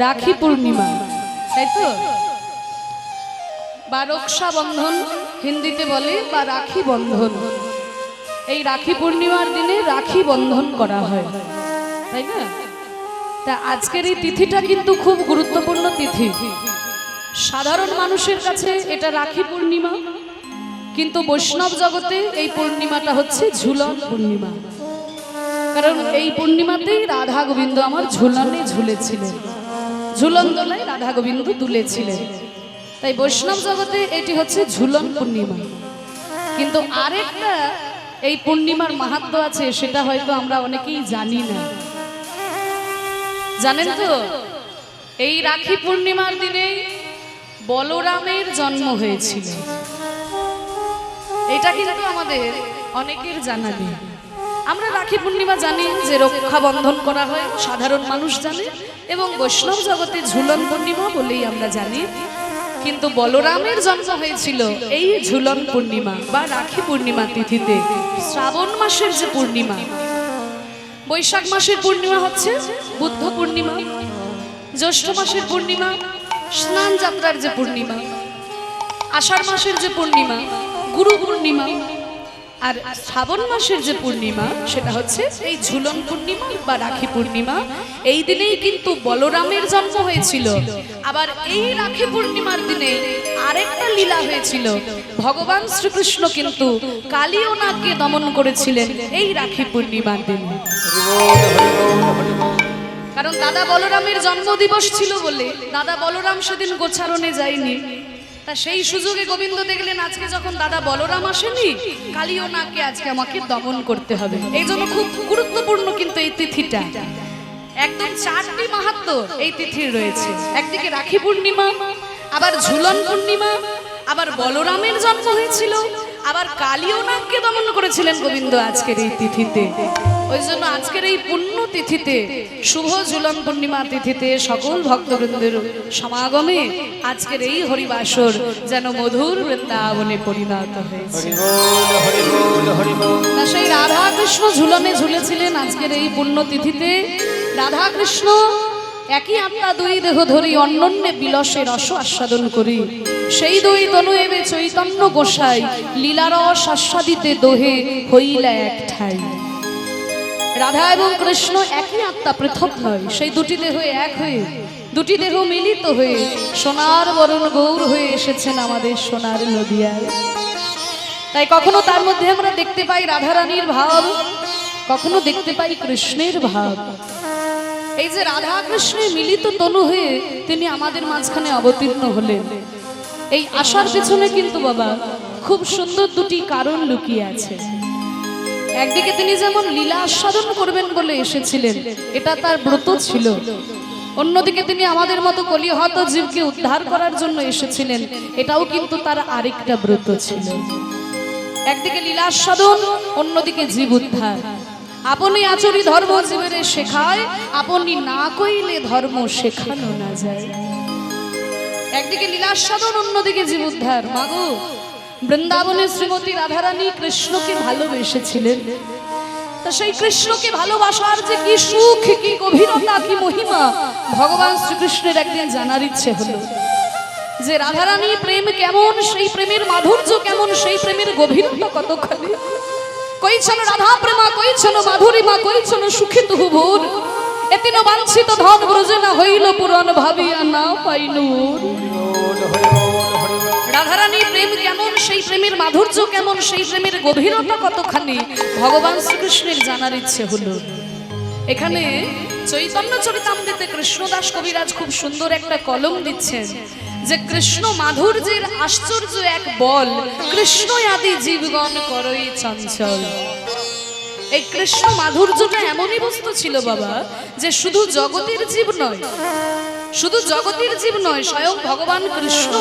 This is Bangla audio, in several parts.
রাখি পূর্ণিমা, তাই তো? বা রক্ষা বন্ধন হিন্দিতে বলে, বা রাখি বন্ধন। এই রাখি পূর্ণিমার দিনে রাখি বন্ধন করা হয়, তাই না? তা আজকের এই তিথিটা কিন্তু খুব গুরুত্বপূর্ণ তিথি। সাধারণ মানুষের কাছে এটা রাখি পূর্ণিমা, কিন্তু বৈষ্ণব জগতে এই পূর্ণিমাটা হচ্ছে ঝুলন পূর্ণিমা। কারণ এই পূর্ণিমাতেই রাধা গোবিন্দ আমার ঝুলনে ঝুলেছিলেন, ঝুলন দোলায় রাধা গোবিন্দ দুলেছিলেন। তাই বৈষ্ণব জগতে এটি হচ্ছে ঝুলন পূর্ণিমা। কিন্তু আরেকটা এই পূর্ণিমার মাহাত্ম্য আছে, সেটা হয়তো আমরা অনেকেই জানি না। জানেন তো, এই রাখি পূর্ণিমার দিনে বলরামের জন্ম হয়েছিল। এটা কিন্তু আমাদের অনেকের জানা নেই। আমরা রাখি পূর্ণিমা জানি যে রক্ষা বন্ধন করা হয়, সাধারণ মানুষ জানে, এবং বৈষ্ণব জগতে ঝুলন পূর্ণিমা বলেই আমরা জানি। কিন্তু বলরামের জন্ম হয়েছিল এই ঝুলন পূর্ণিমা বা রাখি পূর্ণিমা তিথিতে। শ্রাবণ মাসের যে পূর্ণিমা, বৈশাখ মাসের পূর্ণিমা হচ্ছে বুদ্ধ পূর্ণিমা, জ্যৈষ্ঠ মাসের পূর্ণিমা স্নান যাত্রার যে পূর্ণিমা, আষাঢ় মাসের যে পূর্ণিমা গুরু পূর্ণিমা, আর শ্রাবণ মাসের যে পূর্ণিমা সেটা হচ্ছে এই ঝুলন পূর্ণিমা বা রাখি পূর্ণিমা। এই দিনেই কিন্তু বলরামের জন্ম হয়েছিল। আবার এই রাখি পূর্ণিমার দিনে আরেকটা লীলা হয়েছিল। ভগবান শ্রীকৃষ্ণ কিন্তু কালিয়নাকে দমন করেছিলেন এই রাখি পূর্ণিমার দিনে। কারণ দাদা বলরামের জন্মদিবস ছিল বলে দাদা বলরাম সেদিন গোচারণে যায়নি। তা সেই সুযোগে গোবিন্দ দেখলেন আজকে যখন দাদা বলরাম আসেনি, কালিয়নাকে আজকে আমাকে দমন করতে হবে। এই জন্য খুব গুরুত্বপূর্ণ কিন্তু এই তিথিটা। একদম চারটি মাহাত্ম্য এই তিথির রয়েছে। একদিকে রাখি পূর্ণিমা, আবার ঝুলন পূর্ণিমা, আবার বলরামের জন্ম হয়েছিল, আবার কালিয়নাকে দমন করেছিলেন গোবিন্দ আজকের এই তিথিতে। ওই জন্য আজকের এই পুণ্য তিথিতে, শুভ ঝুলন পূর্ণিমা তিথিতে সকল ভক্তবৃন্দের সমাগমে আজকের এই হরিবাসর যেন মধুর বৃন্দাবনে পরিণত হয়েছে। সেই রাধা কৃষ্ণ ঝুলনে ঝুলেছিলেন আজকের এই পুণ্য তিথিতে। রাধা কৃষ্ণ একই আত্মা দুই দেহ ধরি অন্যন্যে বিলসে রস আস্বাদন করি। সেই দুই তনু এবে চৈতন্য গোসাই লীলারস আস্বাদিতে দোহে হইলা এক ঠাই। রাধা এবং কৃষ্ণ একই আত্মা, পৃথক নয়। সেই দুটি দেহ এক হয়ে, দুটি দেহ মিলিত হয়ে সোনার বরণ গৌর হয়ে এসেছেন আমাদের সোনার নদিয়ায়। তাই কখনো তার মধ্যে আমরা দেখতে পাই রাধারানীর ভাব, কখনো দেখতে পাই কৃষ্ণের ভাব। এই যে রাধা কৃষ্ণের মিলিত তনু হয়ে তিনি আমাদের মাঝখানে অবতীর্ণ হলেন, এই আসার পেছনে কিন্তু বাবা খুব সুন্দর দুটি কারণ লুকিয়ে আছে। একদিকে তিনি যেমন লীলা আস্বাদন করবেন বলে এসেছিলেন, এটা তার ব্রত ছিল। অন্যদিকে তিনি আমাদের মতো কলিহত জীবকে উদ্ধার করার জন্য এসেছিলেন, এটাও কিন্তু তার আরেকটা ব্রত ছিল। একদিকে লীলা আস্বাদন, অন্যদিকে জীব উদ্ধার। আপনি আচরি ধর্ম জীবের শেখায়, আপনি না কইলে ধর্ম শেখানো না যায়। একদিকে লীলাস্বাদন, অন্যদিকে জীব উদ্ধার। মাগো, বৃন্দাবনের শ্রীমতী রাধারানী কৃষ্ণকে ভালোবেসেছিলেন। তা সেই কৃষ্ণকে ভালোবাসার যে কি সুখ, কি গভীরতা, কি মহিমা ভগবান শ্রীকৃষ্ণের একদিন জানার ইচ্ছে হলো। যে রাধারানী প্রেম কেমন, সেই প্রেমের মাধুর্য কেমন, সেই প্রেমের গভীরতা কতখানি। কইছন রাধা প্রেমা, কইছন মাধুরীমা, কইছন সুখে তুহু ভোর। এতিন বাঞ্ছিত ধন ব্রজে না হইল পুরাণ, ভাবিয়া না পাইনু। রাধারানী প্রেম কেমন, সেই প্রেমের মাধুর্য কেমন, সেই প্রেমের গভীরতা কতখানি ভগবান শ্রীকৃষ্ণের জানার ইচ্ছে হলো। এখানে চৈতন্য চরিতামৃতে কৃষ্ণদাস কবিরাজ খুব সুন্দর একটা কলম দিচ্ছেন যে কৃষ্ণ মাধুর্যের আশ্চর্য এক বল, কৃষ্ণ আদি জীবগণ করই চঞ্চল। এই কৃষ্ণ মাধুর্যটা এমনই বস্তু ছিল বাবা, যে শুধু জগতের জীব নয়, শুধু জগতের জীব নয়, স্বয়ং ভগবান কৃষ্ণ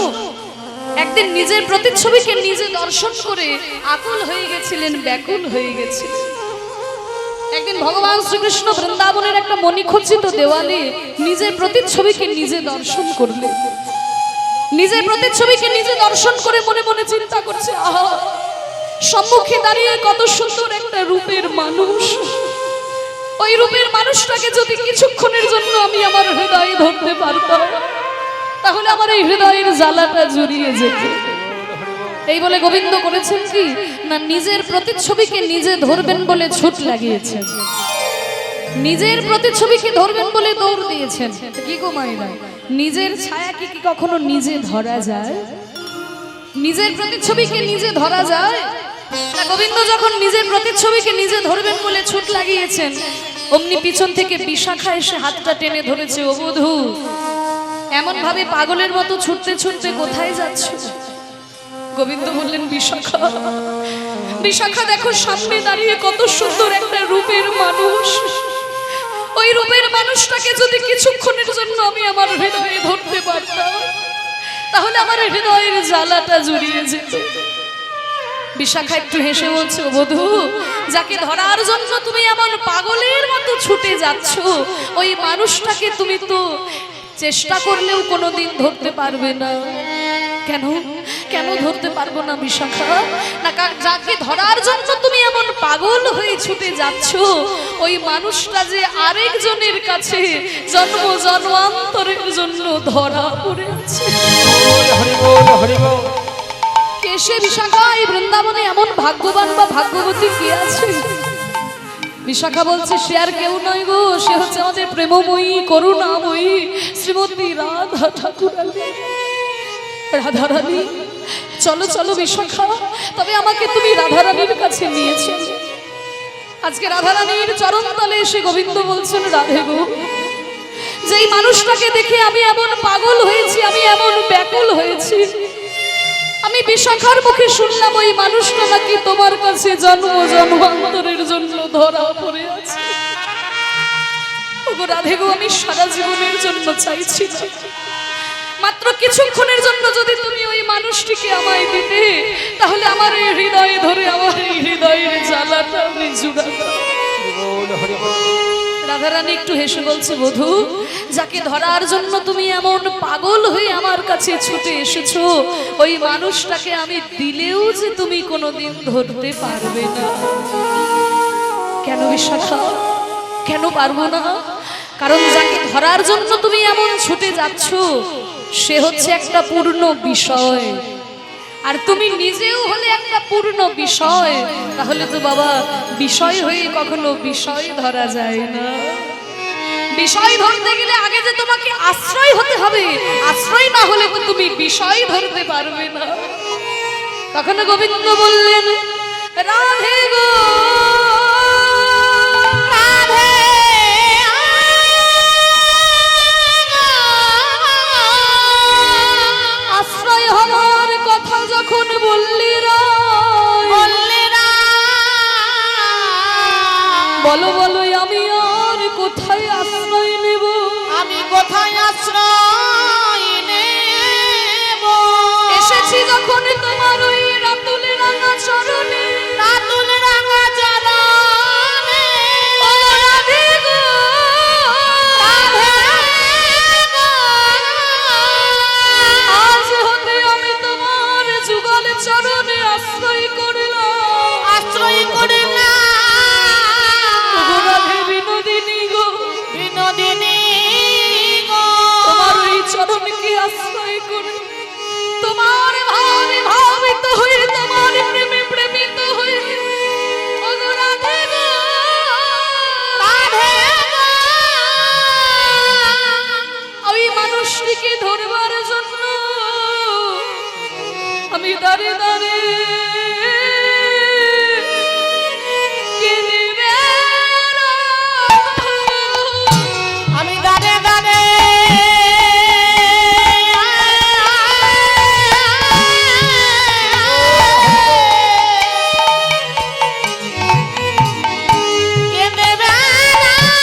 একদিন নিজের প্রতিচ্ছবিকে নিজে দর্শন করে আকুল হয়ে গেছিলেন, ব্যাকুল হয়ে গেছিলেন। একদিন ভগবান শ্রীকৃষ্ণ বৃন্দাবনের একটা মণিখচিত দেওয়ালে নিজের প্রতিচ্ছবিকে নিজে দর্শন করলেন। নিজের প্রতিচ্ছবিকে নিজে দর্শন করে মনে মনে চিন্তা করছে, আহা, সম্মুখে দাঁড়িয়ে কত সুন্দর একটা রূপের মানুষ। ওই রূপের মানুষটাকে যদি কিছুক্ষণের জন্য আমি আমার হৃদয়ে ধরতে পারতাম, তাহলে আমার এই হৃদয়ের জ্বালাটা জুড়িয়ে যেত। এই বলে গোবিন্দ করেছেন কি না, নিজের প্রতিচ্ছবিকে নিজে ধরবেন বলে ছুট লাগিয়েছেন, নিজের প্রতিচ্ছবিকে ধরবেন বলে দৌড় দিয়েছেন। কি গো মায়েরা, নিজের ছায়া কি কখনো নিজে ধরা যায়? নিজের প্রতিচ্ছবিকে নিজে ধরা যায় না? গোবিন্দ যখন নিজের প্রতিচ্ছবিকে নিজে ধরবেন বলে ছুট লাগিয়েছেন, অমনি পিছন থেকে বিশাখা এসে হাতটা টেনে ধরেছে। ও বধূ, এমন ভাবে পাগলের মতো ছুটতে ছুটতে কোথায় যাচ্ছ? গোবিন্দ বললেন, বিশাখা, বিশাখা দেখো সামনে দাঁড়িয়ে কত সুন্দর একটা রূপের মানুষ, ওই রূপের মানুষটাকে যদি কিছুক্ষণের জন্য আমি আমার হৃদয়ে ধরতে পারতাম, তাহলে আমার হৃদয়ের জ্বালাটা জুড়িয়ে যেত। বিশাখা একটু হেসে বলছে, ও বধূ, যাকে ধরার জন্য তুমি এমন পাগলের মতো ছুটে যাচ্ছ, ওই মানুষটাকে তুমি তো চেষ্টা করলেও কোনোদিন ধরতে পারবে না। কেন কেন ধরতে পারবো না বিশাখা? না, যাকে ধরার জন্য তুমি এমন পাগল হয়ে ছুটে যাচ্ছ, ওই মানুষটা যে আরেকজনের কাছে জন্ম জন্মান্তরের জন্য ধরা পড়ে আছে। কেশে বিশাখা, এই বৃন্দাবনে এমন ভাগ্যবান বা ভাগ্যবতী কে আছে? বিশাখা বলছে, সে আর কেউ নয় গো, সে হচ্ছে আমাদের প্রেমময়ী করুণাময়ী শ্রীমতী রাধা ঠাকুরানী। রাধারানী, চলো চলো বিশাখা, তবে আমাকে তুমি রাধারানীর কাছে নিয়েছো। আজকে রাধারানীর চরণ তলে এসে গোবিন্দ বলছেন, রাধে গো, যেই মানুষটাকে দেখে আমি এমন পাগল হয়েছি, আমি এমন ব্যাকুল হয়েছি, আমি বিশাখার মুখে শুনলাম ওই মানুষটা নাকি তোমার কাছে জন্ম জন্মান্তরের জন্য ধরা পড়ে আছে। ওগো রাধে গো, আমি সারা জীবনের জন্য চাইছি, মাত্র কিছুক্ষণের জন্য যদি তুমি ওই মানুষটিকে আমায় দিতে, তাহলে আমার এই হৃদয়ে ধরে আমার এই হৃদয়ের জ্বালাটা আমি জুড়াতাম। রাধারানী একটু হেসে বলছে, বধূ, যাকে ধরার জন্য তুমি এমন পাগল হয়ে আমার কাছে ছুটে এসেছো, ওই মানুষটাকে আমি দিলেও যে তুমি কোনোদিন ধরতে পারবে না। কেন বিশাখা, কেন পারবো না? কারণ যাকে ধরার জন্য তুমি এমন ছুটে যাচ্ছ, সে হচ্ছে একটা পূর্ণ বিষয়, আর তুমি নিজেও হলে একটা পূর্ণ বিষয়। তাহলে তো বাবা, বিষয় হয়ে কখনো বিষয় ধরা যায় না। বিষয় ধরতে গেলে আগে যে তোমাকে আশ্রয় হতে হবে, আশ্রয় না হলে তুমি বিষয় ধরতে পারবে না। তখন গোবিন্দ বললেন, রাধে গো, আশ্রয় হওয়ার কথা যখন বললি বলো বলো, আমি আর কোথায় আশ্রয় নেব? আমি কোথায় আশ্রয় নেব? এসেছি যখন তোমার ওই রাতুল রাঙা চরণে, রাতুল রাঙা চরণে। ও রাধে গো, আজ হতে আমি তোমার যুগল চরণে আশ্রয় করলাম, আশ্রয় করলাম। রাধে বিনোদিনী গো, বিনোদিনী গো, তোমার ওই চরণকে আশ্রয় করে, তোমার ভাবে ভাবিত হয়ে, তোমার প্রেমে প্রেমিত হয়ে, ও গো রাধে গো, রাধে গো, ওই মানুষটিকে ধরবার জন্য আমি দাঁড়ে দাঁড়ে আমি দাঁড়ে দাঁড়ে কেঁদে বেড়াবো।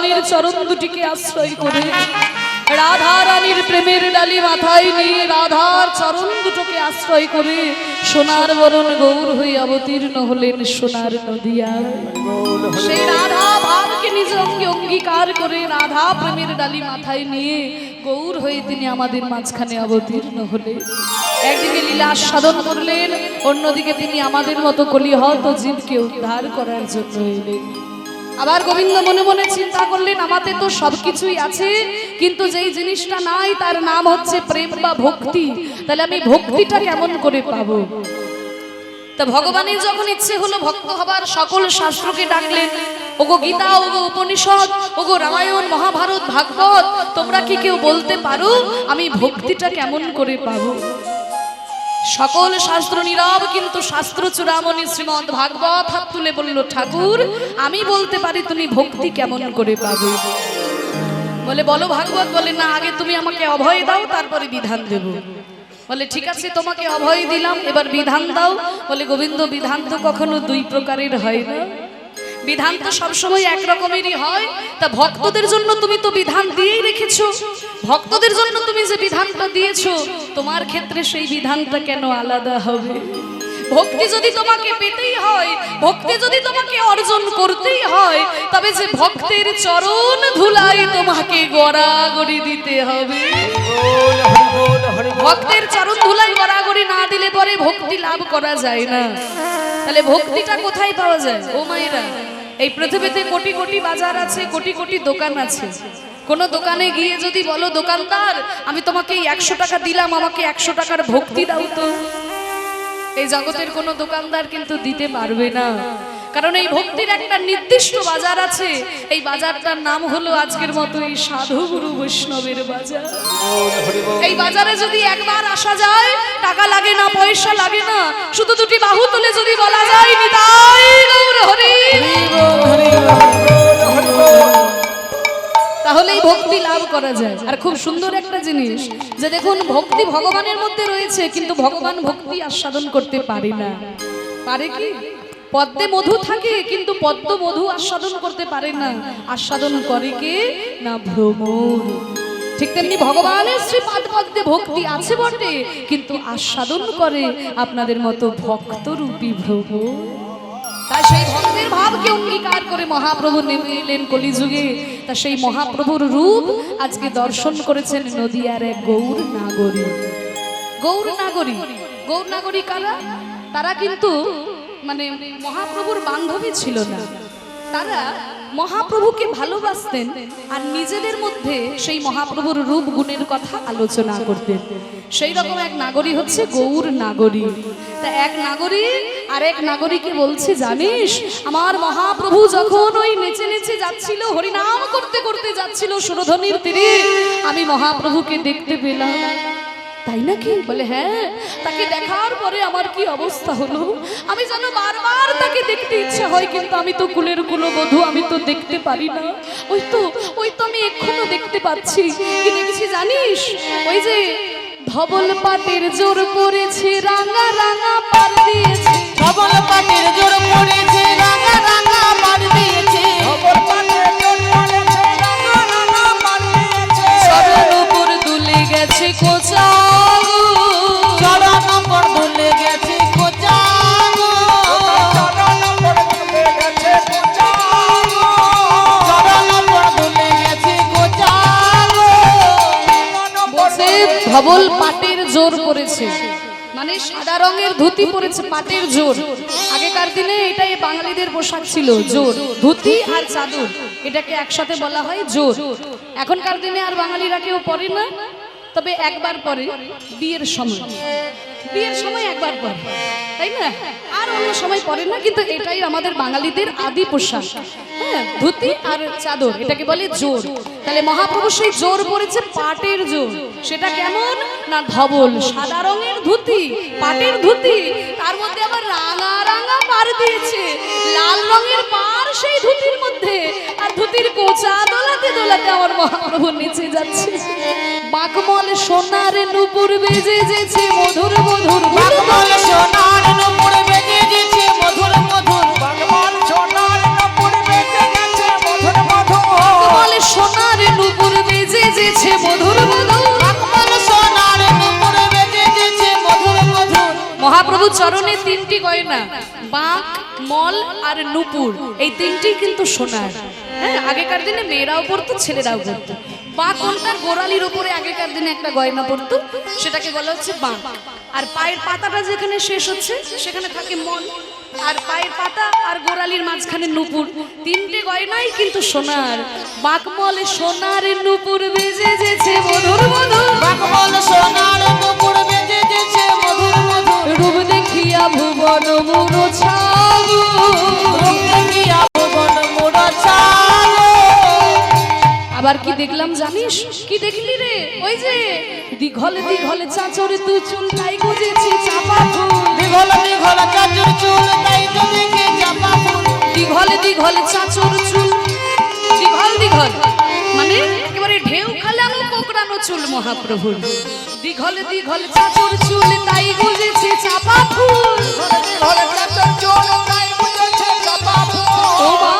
রানীর চরণ দুটিকে আশ্রয় করে, রাধা রানীর প্রেমের ডালি মাথায় নিয়ে রাধার চরণ দুটোকে আশ্রয় করে সোনার বরণ গৌর হয়ে অবতীর্ণ হলেন সোনার নদিয়া। সেই রাধা ভাবকে নিজ অঙ্গে অঙ্গীকার করে রাধা প্রেমের ডালি মাথায় নিয়ে গৌর হয়ে তিনি আমাদের মাঝখানে অবতীর্ণ হলেন। একদিকে লীলা সাধন করলেন, অন্যদিকে তিনি আমাদের মতো কলিহত জীবকে উদ্ধার করার জন্য এলেন। আবার গোবিন্দ মনে মনে চিন্তা করলেন, আমাদের তো সবকিছুই আছে, কিন্তু যেই জিনিসটা নাই তার নাম হচ্ছে প্রেম বা ভক্তি। তাহলে আমি ভক্তিটা কেমন করে পাবো? তা ভগবানের যখন ইচ্ছে হলো ভক্ত হবার, সকল শাস্ত্রকে ডাকলেন, ওগো গীতা, ওগো উপনিষদ, ওগো রামায়ণ, মহাভারত, ভাগবত, তোমরা কি কেউ বলতে পারো আমি ভক্তিটা কেমন করে পাবো? সকল শাস্ত্র নীরব, কিন্তু শাস্ত্র চূড়ামণি শ্রীমদ ভাগবত হাত তুলে বলল, ঠাকুর আমি বলতে পারি তুমি ভক্তি কেমন করে পাবে। বলে বলো ভাগবত। বলে না, আগে তুমি আমাকে অভয় দাও, তারপরে বিধান দেব। বলে ঠিক আছে, তোমাকে অভয় দিলাম, এবার বিধান দাও। বলে গোবিন্দ, বিধান তো কখনো দুই প্রকারের হয় না, বিধান তো সবসময় এক রকমেরই হয়। তা ভক্তদের জন্য তুমি তো বিধান দিয়েই রেখেছো, ভক্তদের জন্য তুমি যে বিধানটা দিয়েছো, তোমার ক্ষেত্রে সেই বিধানটা কেন আলাদা হবে? ভক্তি যদি তোমাকে পেতেই হয়, ভক্তি যদি তোমাকে অর্জন করতেই হয়, তবে যে ভক্তের চরণ ধুলাই তোমাকে গড়াগড়ি দিতে হবে। ভক্তের চরণ ধুলাই গড়াগড়ি না দিলে পরে ভক্তি লাভ করা যায় না। তাহলে ভক্তিটা কোথায় পাওয়া যায়? ও মায়েরা, এই পৃথিবীতে কোটি কোটি বাজার আছে, কোটি কোটি দোকান আছে। কোন দোকানে গিয়ে যদি বলো, দোকানদার আমি তোমাকে 100 টাকা দিলাম, আমাকে 100 টাকার ভক্তি দাও তো, এই জগতের কোন দোকানদার কিন্তু দিতে পারবে না। কারণ এই ভক্তির একটা নির্দিষ্ট বাজার আছে, এই বাজারটার নাম হলো আজকের মতো এই সাধু গুরু বৈষ্ণবের বাজার। এই বাজারে যদি একবার আসা যায়, টাকা লাগে না, পয়সা লাগে না, শুধু দুটি বাহু তুলে যদি বলা যায়, নিতাই গৌর হরি, তাহলেই ভক্তি লাভ করা যায়। আর খুব সুন্দর একটা জিনিস যে দেখুন, ভক্তি ভগবানের মধ্যে রয়েছে, কিন্তু ভগবান ভক্তি আস্বাদন করতে পারে না। পারে কি? পদ্মে মধু থাকে, কিন্তু পদ্ম মধু আস্বাদন করতে পারে না। আস্বাদন করে কে? না ভ্রমর। ঠিক তেমনি ভগবানের শ্রীপাদ পদ্মে ভক্তি আছে বটে, কিন্তু আস্বাদন করে আপনাদের মতো ভক্তরূপী ভ্রমর। তাই সেই ভক্তের ভাবকে অঙ্গীকার করে মহাপ্রভু নেমে এলেন কলিযুগে। তা সেই মহাপ্রভুর রূপ আজকে দর্শন করেছেন নদিয়ার এক গৌর নাগরী। গৌর নাগরী, গৌর নাগরী কারা? তারা কিন্তু মানে মহাপ্রভুর বান্ধবী ছিল না, তারা মহাপ্রভুকে ভালোবাসতেন আর নিজেদের মধ্যে সেই মহাপ্রভুর রূপ গুণের কথা আলোচনা করতেন। সেই রকম এক নাগরী হচ্ছে গৌর নাগরী। তা এক নাগরী আর এক নাগরীকে বলছে, জানিস আমার মহাপ্রভু যখন ওই নেচে নেচে যাচ্ছিল, হরিনাম করতে করতে যাচ্ছিল সুরধনির তীরে, আমি মহাপ্রভুকে দেখতে পেলাম। তাই নাকি? বলে হ্যাঁ। তাকে দেখার পরে আমার কি অবস্থা হলো, আমি যেন বারবার তাকে দেখতে ইচ্ছা হয়, কিন্তু আমি তো কুলের কুলবধূ, আমি তো দেখতে পারি না। ওই তো আমি এখনো দেখতে পাচ্ছি। কি দেখছি জানিস? ওই যে ধবল পাটের জোর পড়েছে, রাঙা রাঙা পার দিয়েছে, ধবল পাটের জোর পড়েছে, রাঙা রাঙা পার দিয়েছে, ধবল পাটের জোর পড়েছে, রাঙা রাঙা পার দিয়েছে, চরণ উপর দুলে গেছে কোচা, চরণ উপর দুলে গেছে কোচা, চরণ উপর দুলে গেছে কোচা, চরণ উপর দুলে গেছে কোচা। বসে ধবল পাটের জোর পড়েছে, মানে সাদা রঙের ধুতি পরেছে, পাটের জোর। আগেকার দিনে এটাই বাঙালিদের পোশাক ছিল, জোর, ধুতি আর চাদর, এটাকে একসাথে বলা হয় জোর। এখনকার দিনে আর বাঙালিরা কেউ পরে না, তবে একবার পরে বিয়ের সময়, বিয়ের সময় একবার পরে, তাই না? আর অন্য সময় পরে না, কিন্তু এটাই আমাদের বাঙালিদের আদি পোশাক। হ্যাঁ, ধুতি আর চাদর, এটাকে বলে জোর। তাহলে মহাপ্রভু সেই জোর পরেছে পাটের জোর। সেটা কেমন? না ধবল, সাদা রঙের ধুতি, পাটের ধুতি, তার মধ্যে আবার রাঙা রাঙা পার দিয়েছে, লাল রঙের পার সেই ধুতির মধ্যে, আর ধুতির কোচা দোলাতে দোলাতে আমার মহাপ্রভু নিচে যাচ্ছে। বাকমল সোনার নুপুর বেজে যেছে, মধুর মধুর বাকমল সোনার নুপুর বেজে যেছে, মধুর মধুর, বাকমল সোনার নুপুর বেজে গেছে, মধুর মধুর, চরণে তিনটি গয়না, বাঁক, মল আর নুপুর, এই তিনটি কিন্তু সোনার। হ্যাঁ, আগেকার দিনে মেয়েরাও পরতো, ছেলেরাও পরতো। বাঁক কোনটার গোড়ালির উপরে আগেকার দিনে একটা গয়না পরতো, সেটাকে বলা হচ্ছে বাঁক। আর পায়ের পাতাটা যেখানে শেষ হচ্ছে সেখানে থাকে মল, আর পায়ের পাতা আর গোড়ালির মাঝখানে নুপুর। তিনটে গয়নাই কিন্তু সোনার। বাঁকমল সোনার নুপুর বেজে যেছে মধুর মধুর, বাকমল সোনার নুপুর বেজে যেছে মধুর মধুর, রূপ দেখিয়া ভুবন মুরছাবো, রূপ দেখিয়া ভুবন মুরছাবো। আবার কি দেখলাম জানিস? কি দেখলি রে? ওই যে দিঘলে দিঘলে চাচরে তু চুল তাই গুজেছি চাপা ফুল, দিঘল দিঘল চাচর চুল তাই তো দেখে চাপা ফুল, দিঘলে দিঘলে চাচর চুল, দিঘল দিঘল মানে একেবারে ঢেউ খালানো কোকড়ানো চুল মহাপ্রভুর। দিঘলে দিঘলে চাচর চুল তাই গুজেছি চাপা ফুল, দিঘল চাচর চুল তাই বুঝেছে চাপা ফুল। ও মা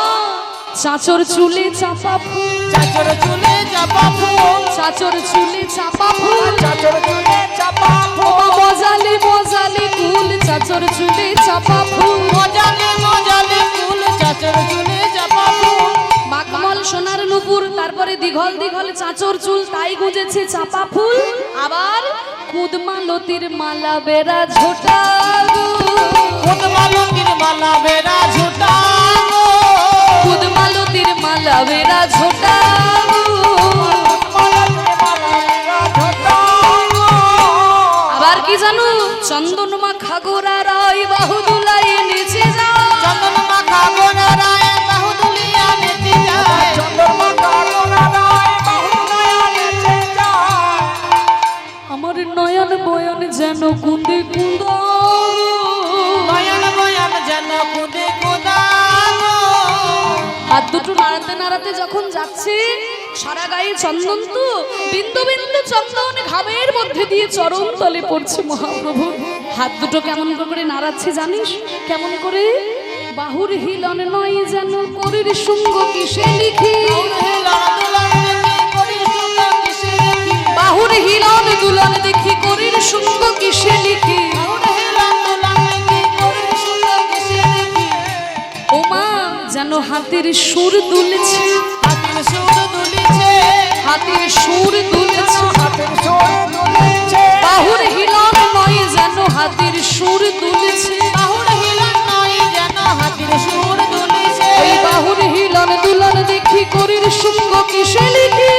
চাচর চুলে চাপা ফুল, চাচর চুলে চাপা ফুল, চাচর চুলে চাপা ফুল, চাচর চুলে চাপা ও ফুল, মজালে মজালে কুল চাচর চুলে চাপা ফুল। মজালে মজালে ফুল, চাচর চুলে চাপা ফুল। বাকমল সোনার নুপুর, তারপরে দিঘল দিঘল চাচর চুল তাই গুজেছে চাপা ফুল। আবার কুদমালতির মালা বেড়া ঝোটাগো, কুদমালতির মালা বেড়া ঝুটাগো, কুদমালতির মালা বেড়া ঝোটাগো। কুদমালতির মালা বেড়া ঝুটাগো। আবার কি জানো? চন্দন মাখা গোরা রায় বাহু দুলাই নিচে যায়, চন্দন মাখা গোরা রায় বাহু দুলিয়া নেচে যায়, চন্দন মাখা গোরা রায় বাহু দুলিয়া নেচে যায়। আমার নয়ন বয়ন যেন কুঁদে কুঁদা, নয়ন বয়ন যেন কুঁদে কুঁদানো। হাত দুটো নাড়াতে নাড়াতে যখন যাচ্ছে, সারা গায়ে চন্দন তো, বিন্দু বিন্দু চন্দন ঘামের মধ্যে দিয়ে চরণ তলে পড়ছে মহাপ্রভু। হাত দুটো কেমন করে নাড়াচ্ছে জানিস? কেমন করে? বাহুর হিলন নয় যেন করির শুঙ্গ কিসে লিখি, বাহুর হিলন দুলন দেখি করির শুঙ্গ কিসে লিখি। ও মা যেন হাতের সুর দুলছে, হাতের সুর দুলছে, বাহুর হিলন নয় যেন হাতের সুর দুলছে, ওই বাহুর হিলন দুলন দেখি করির শুঙ্গ কিসে লিখি।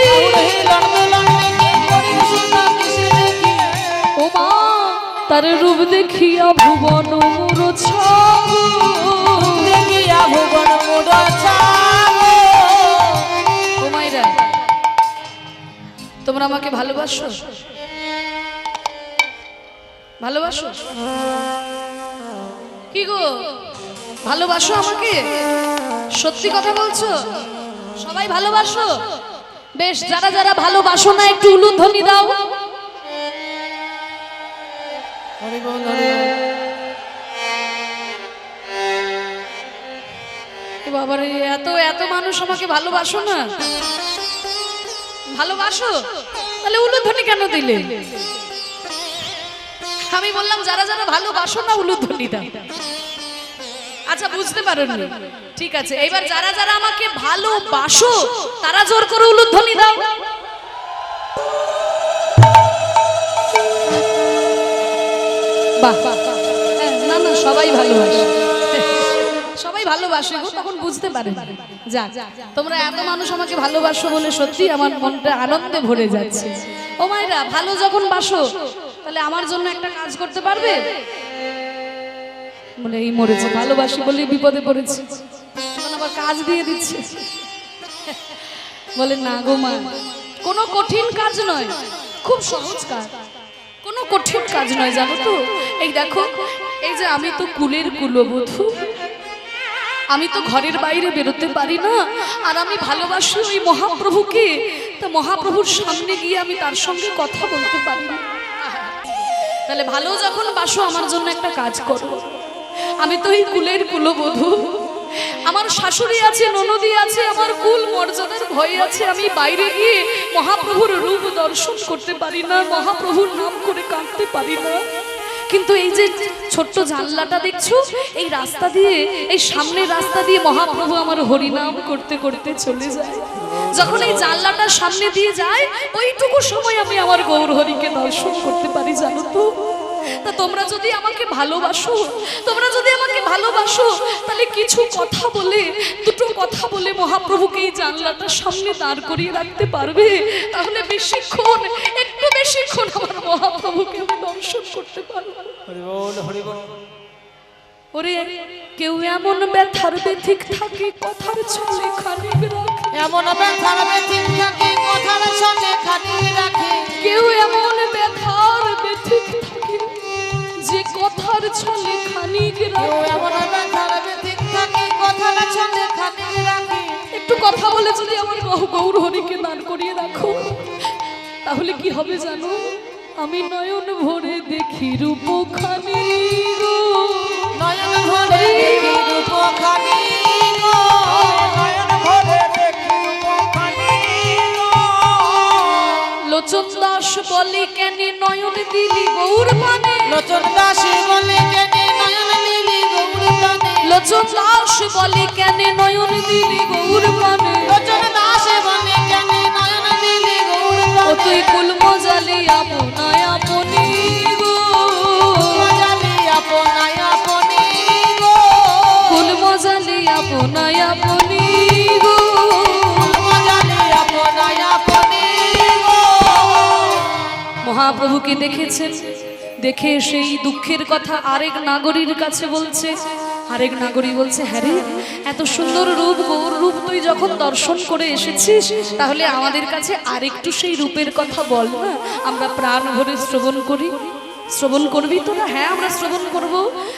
ও মা তার রূপ দেখিয়া ভুবন মুরছাবো, ও মাইরা তোমরা আমাকে ভালোবাসো? ভালোবাসো কি গো? ভালোবাসো আমাকে? সত্যি কথা বলছো? সবাই ভালোবাসো? বেশ, যারা যারা ভালোবাসো না একটু উলুধ্বনি দাও। বাবারে, এত এত মানুষ আমাকে ভালোবাসো না? ভালোবাসো? তাহলে উলুধ্বনি কেন দিলে? আমি বললাম যারা যারা ভালোবাসো না উলুধ্বনি দাও। আচ্ছা, বুঝতে পারোনি? ঠিক আছে, এবার যারা যারা আমাকে ভালোবাসো তারা জোর করে উলুধ্বনি দাও। বাহ, না না, সবাই ভালোবাসে, সবাই ভালোবাসে গো, তখন বুঝতে পারে। যাক, তোমরা এত মানুষ আমাকে ভালোবাসো বলে সত্যি আমার মনটা আনন্দে ভরে যাচ্ছে। ও মায়েরা, ভালো যখন বাসো তাহলে আমার জন্য একটা কাজ করতে পারবে? বলে এই মরেছে, ভালোবাসি বলে বিপদে পড়েছে, এখন আবার কাজ দিয়ে দিচ্ছে। বলে না গো মা, কোনো কঠিন কাজ নয়, খুব সহজ কাজ, কোনো কঠিন কাজ নয়, জানো তো? এই দেখো, এই যে আমি তো কুলের কুলবধূ, আমি তো ঘরের বাইরে বেরোতে পারি না, আর আমি ভালোবাসি ওই মহাপ্রভুকে, তা মহাপ্রভুর সামনে গিয়ে আমি তার সঙ্গে কথা বলতে পারি না। তাহলে ভালো যখন বাসো, আমার জন্য একটা কাজ করো। আমি তো এই কুলের কুলবধূ, আমার শাশুড়ি আছে, ননদি আছে, আমার কুল মর্যাদার ভয় আছে, আমি বাইরে গিয়ে মহাপ্রভুর রূপ দর্শন করতে পারি না, মহাপ্রভুর নাম করে কাঁদতে পারি না। কিন্তু এই যে ছোট্ট জানলাটা দেখছো, এই রাস্তা দিয়ে, এই সামনের রাস্তা দিয়ে মহাপ্রভু আমার হরিনাম করতে করতে চলে যায়। যখন এই জানলাটা সামনে দিয়ে যায়, ওইটুকু সময় আমি আমার গৌর হরিকে দর্শন করতে পারি, জানো তো। তা তোমরা যদি আমাকে ভালোবাসো, তাহলে কিছু কথা বলে, দুটো কথা বলে মহাপ্রভুকে এই জানলাটার সামনে দাঁড় করিয়ে রাখতে পারবে, তাহলে বেশিক্ষণ, একটু বেশিক্ষণ আমার মহাপ্রভুকে আমি দর্শন করতে পারবো। হরি বল, হরি বল। ওরে কেউ এমন ব্যথার ব্যথিক থাকে, কথার ছলে খানিক রাখে, এমন ব্যথার ব্যথিক থাকে, কথার ছলে খানিক রাখে। কেউ এমন ব্যথার ব্যথিক থাকে, যে কথার ছলে খানিক রাখে। এমন ব্যথার ব্যথিক থাকে, কথার ছলে খানিক রাখে। একটু কথা বলে যদি আমার গৌর হরিকে দান করিয়ে রাখো, তাহলে কি হবে জানো? আমি নয়ন ভরে দেখি রূপখানি গো, নয়ন ভরে দেখি রূপখানি গো, নয়ন ভরে দেখি রূপখানি গো। লোচন দাস বলে কেন নয়ন দিলি গৌর পানে, লোচন দাস বলে কেন নয়ন দিলি গৌর পানে, লোচন দাস বলে কেন নয়ন দিলি গৌর পানে, লোচন দাস বলে কেন নয়ন দিলি গৌর ও পানে। তুই কুল মজালি আপনায় আপনি গো, মজালি আপনায় আপনি গো, কুল মজালি আপনায় আপনি গো। মজালি আপনায় আপনি গো। মহাপ্রভুকে দেখেছেন, দেখে সেই দুঃখের কথা আরেক নাগরীর কাছে বলছে। আরেক নাগরী বলছে, হ্যাঁ রে, এত সুন্দর রূপ, গৌর রূপ তুই যখন দর্শন করে এসেছিস, তাহলে আমাদের কাছে আরেকটু সেই রূপের কথা বল না, আমরা প্রাণ ভরে শ্রবণ করি। শ্রবণ করবি তো? না, হ্যাঁ আমরা শ্রবণ করব।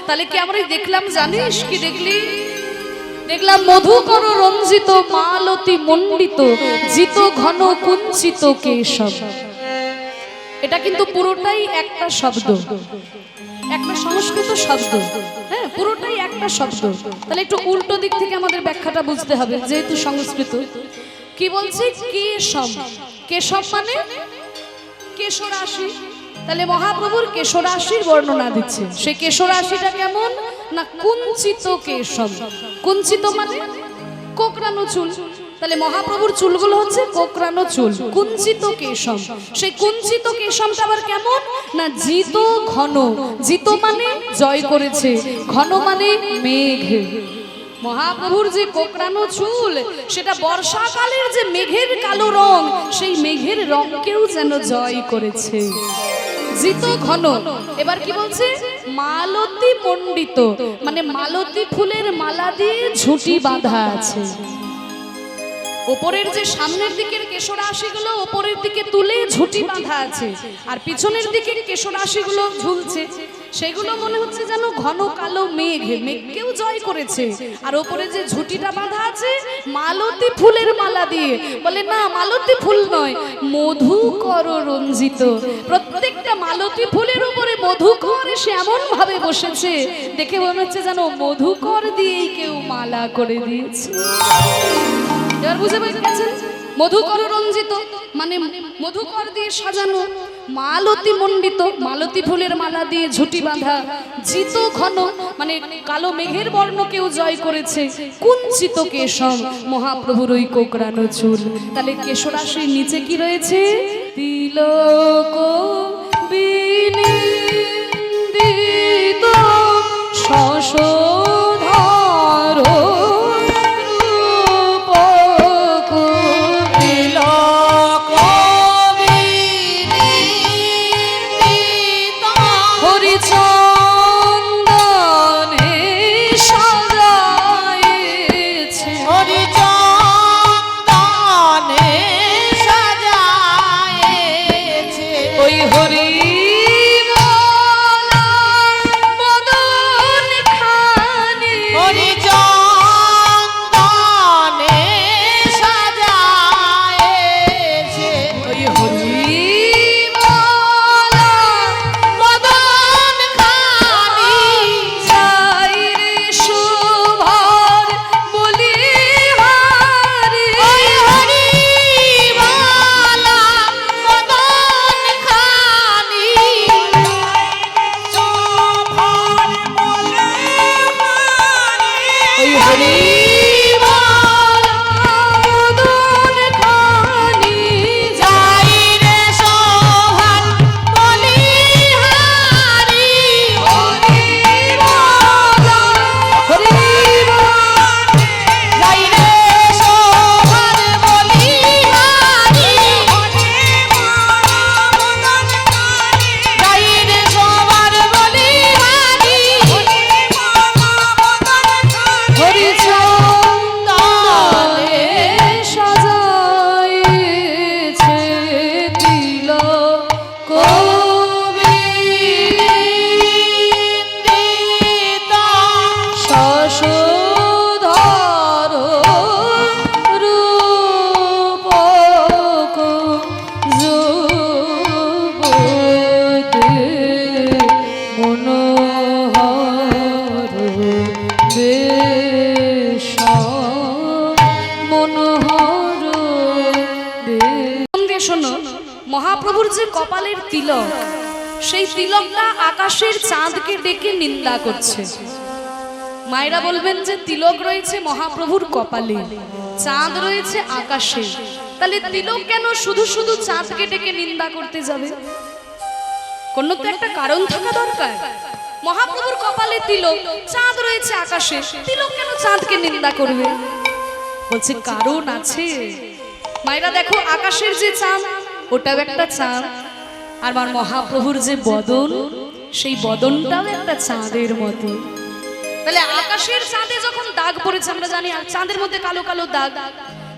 তাহলে কি আমরা দেখলাম জানিস? কি দেখলি? দেখলাম মধুকর রঞ্জিত মালতী মণ্ডিত জিত ঘন কুঞ্চিত কেশব। এটা কিন্তু পুরোটাই একটা শব্দ, একটা সংস্কৃত শব্দ। হ্যাঁ, পুরোটাই একটা শব্দ। তাহলে একটু উল্টো দিক থেকে আমাদের ব্যাখ্যাটা বুঝতে হবে, যেহেতু সংস্কৃত। কি বলছে? কেশব। কেশব মানে কেশরাশি। তাহলে মহাপ্রভুর কেশরাশির বর্ণনা দিচ্ছে। সেই কেশরাশিটা কেমন না? কুঞ্চিত কেশব। কুঞ্চিত মানে কোকড়ানো চুল। তাহলে মহাপ্রভুর চুলগুলো হচ্ছে কোকড়ানো চুল, কুঞ্চিত কেশম। সেই কুঞ্চিত কেশমটা আবার কেমন না? জিত ঘন। জিত মানে জয় করেছে, ঘন মানে মেঘ। মহাপ্রভুর যে কোকড়ানো চুল, সেটা বর্ষাকালের যে মেঘের কালো রং, সেই মেঘের রংকেও যেন জয় করেছে। জিত ঘন। এবার কি বলছে? মালতী মণ্ডিত, মানে মালতী ফুলের মালা দিয়ে ঝুঁটি বাঁধা আছে। ওপরের যে সামনের দিকের কেশরাশিগুলো ওপরের দিকে তুলে ঝুঁটি বাঁধা আছে, আর পিছনের দিকে কেশরাশিগুলো ঝুলছে। সেগুলো মনে হচ্ছে যেন ঘন কালো মেঘ, মেঘকেও জয় করেছে। আর ওপরে যে ঝুঁটিটা বাঁধা আছে মালতী ফুলের মালা দিয়ে। বলে না, মালতী ফুল নয়, মধুকর রঞ্জিত। প্রত্যেকটা মালতী ফুলের উপরে মধুকর এসে এমন ভাবে বসেছে, দেখে মনে হচ্ছে যেন মধুকর দিয়েই কেউ মালা করে দিয়েছে। এবার বুঝে পেয়েছেন? মধুকর রঞ্জিত মানে মধুকর দিয়ে সাজানো, মালতী মণ্ডিত মালতী ফুলের মালা দিয়ে ঝুঁটি বাঁধা, জিত ঘন মানে কালো মেঘের বর্ণকেও জয় করেছে, কুঞ্চিত কেশম মহাপ্রভুর ওই কোকড়ানো চুল। তাহলে কেশরাশির নিচে কি রয়েছে? তিলক বিনিন্দিত শশধর হরি হরি বল মদন খানি যাই রে সোহান বলিহারি হরি বল হরি বল যাই রে সোহান বলিহারি যাই রে সোহান বলিহারি হরি চন্দনে সাজাইছে তিলক শশধর রূপক যুবতে মনোহর বেশ মনোহর বেশ। শোনো, মহাপ্রভুর যে কপালের তিলক, সেই তিলকটা আকাশের চাঁদকে ডেকে নিন্দা করছে। মায়েরা বলবেন যে তিলক রয়েছে মহাপ্রভুর কপালে, চাঁদ রয়েছে আকাশে, তাহলে তিলক কেন শুধু শুধু চাঁদকে ডেকে নিন্দা করতে যাবে? কোনো তো একটা কারণ থাকা দরকার। মহাপ্রভুর কপালে তিলক, চাঁদ রয়েছে আকাশে, তিলক কেন চাঁদকে নিন্দা করবে? বলছে কারণ আছে। মায়েরা দেখো, আকাশের যে চাঁদ ওটাও একটা চাঁদ, আর আমার মহাপ্রভুর যে বদন, সেই বদনটাও একটা চাঁদের মতো। তাহলে আকাশের চাঁদে যখন দাগ পড়েছে, আমরা জানি চাঁদের মধ্যে কালো কালো দাগ,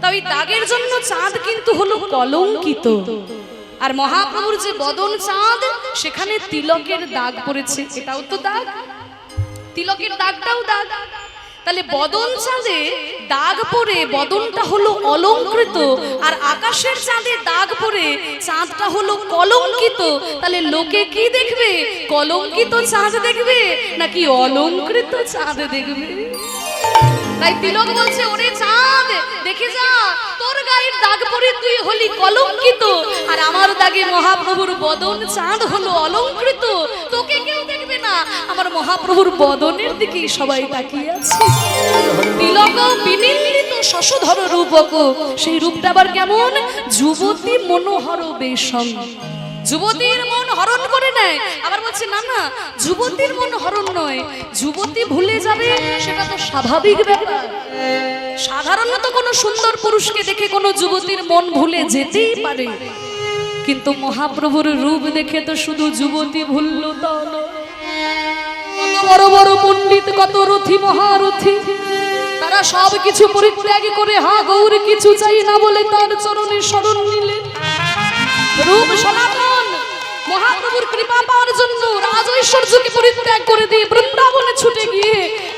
তা ওই দাগের জন্য চাঁদ কিন্তু হলো কলঙ্কিত। আর মহাপ্রভুর যে বদন চাঁদ, সেখানে তিলকের দাগ পড়েছে, এটাও তো দাগ, তিলকের দাগটাও দাগ। তাহলে বদন চাঁদে দাগ পড়ে বদনটা হলো অলঙ্কৃত, আর আকাশের চাঁদে দাগ পড়ে চাঁদটা হলো কলঙ্কিত। তাহলে লোকে কি দেখবে? কলঙ্কিত চাঁদ দেখবে নাকি অলঙ্কৃত চাঁদ দেখবে? তাই তিলক বলছে, ওরে চাঁদ দেখে যা, তোর গায়ের দাগ পড়ে তুই হলি কলঙ্কিত, আর আমার দাগে মহাপ্রভুর বদন চাঁদ হলো অলঙ্কৃত। তোকে কেউ দেখবে না, আমার মহাপ্রভুর বদনের দিকেই সবাই তাকিয়ে আছে। তিলক বিনিন্দিত শশধর রূপক, সেই রূপটা আবার কেমন? যুবতী মনোহর বেশম, যুবতীর মন হরণ করে নেয়। আবার বলছে না না, যুবতীর মন হরণ নয়, যুবতী ভুলে যাবে সেটা তো স্বাভাবিক ব্যাপার। সাধারণত কোনো সুন্দর পুরুষকে দেখে কোনো যুবতীর মন ভুলে যেতেই পারে, কিন্তু মহাপ্রভুর রূপ দেখে তো শুধু যুবতী ভুলল তা নয়। কত বড় বড় পণ্ডিত, কত রথী মহারথী, তারা সব কিছু পরিত্যাগ করে হা গৌর কিছু চাই না বলে তার চরণে শরণ নিলেন। রূপ সনাতন মহাপ্রভুর কৃপা পাওয়ার জন্য রাজ ঐশ্বর্যকে পরিত্যাগ করে দিয়ে বৃন্দাবনে ছুটে গিয়ে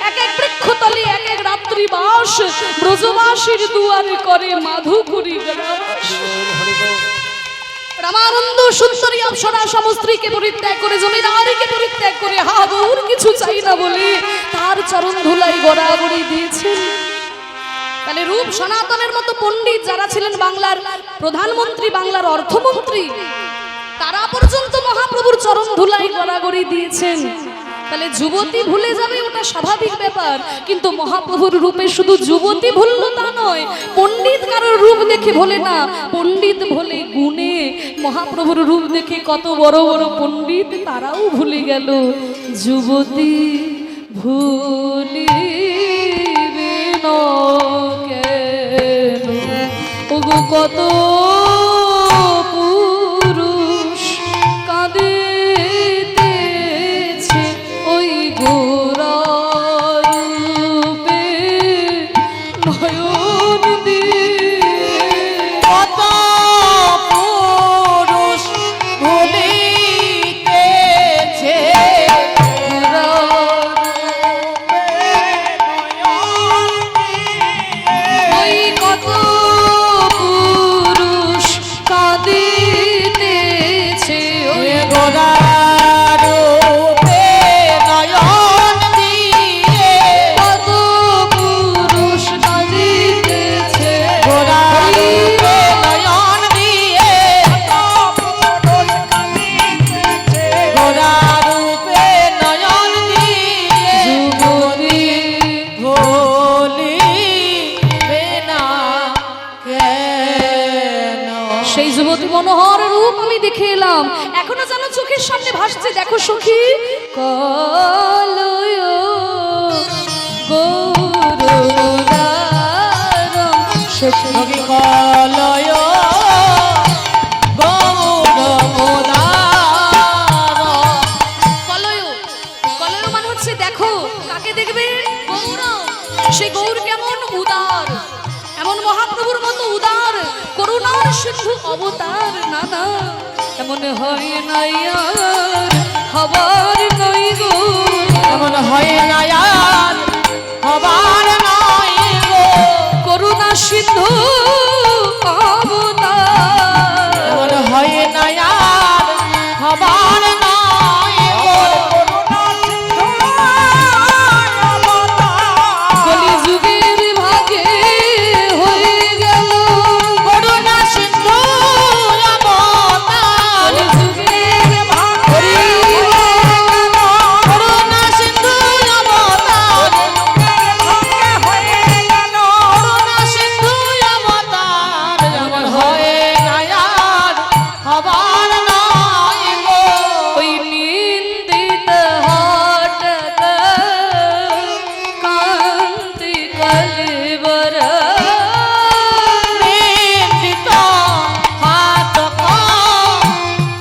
এক এক বৃক্ষতলে এক এক রাত্রি বাস, ব্রজবাসীর দুয়ারে করে মাধুপুরী গ্রাস। রামানন্দ সুন্দরী অপ্সরা সমস্ত্রীকে পরিত্যাগ করে, জমিদারিকে পরিত্যাগ করে হা গৌর কিছু চাই না বলে তার চরণ ধুলাই গড়াগড়ি দিয়েছেন। তাহলে রূপ সনাতনের মতো পণ্ডিত যারা ছিলেন, বাংলার প্রধানমন্ত্রী, বাংলার অর্থমন্ত্রী, তারা পর্যন্ত মহাপ্রভুর চরণ ধুলাই গড়াগড়ি দিয়েছেন। তাহলে যুবতী ভুলে যাবে ওটা স্বাভাবিক ব্যাপার, কিন্তু মহাপ্রভুর রূপে শুধু যুবতী ভুললো তা নয়, পণ্ডিত কারোর রূপ দেখে ভোলে না, পণ্ডিত ভোলে গুণে। মহাপ্রভুর রূপ দেখে কত বড় বড় পণ্ডিত তারাও ভুলে গেল। যুবতী ভুলিবে না কেন, ওগো কত পুরুষ কাঁদিতেছে ওই গোরারূপে নয়ন দিয়ে। কত পুরুষ ভুলিতেছে ওই কত পুরুষ নাম এখনো যেন চোখের সামনে ভাসছে। দেখো সখী, কলয় গৌরদারম সখী কলয় কলয় মানে হচ্ছে দেখো, কাকে দেখবে? গৌর। সেই গৌর কেমন উদার, এমন মহাপ্রভুর মতো উদার, করুণার সিন্ধু অবতার। না না, এমন হয় নাই আর হবার নই গো, এমন হয় না আর হবার নয় গো, করুণা সিন্ধু অবতার। এমন হয় না আর হবার নয় গো, কলিযুগের ভাগে হয়ে গেল করুণা সিন্ধু অবতার, কলিযুগের ভাগে করুণা সিন্ধু অবতার, করুণা সিন্ধু অবতার। এমন হয় না আর হবার নয় গো, ওই নিন্দিত হঠাৎ কান্তি কলেবর নিন্দিত হাত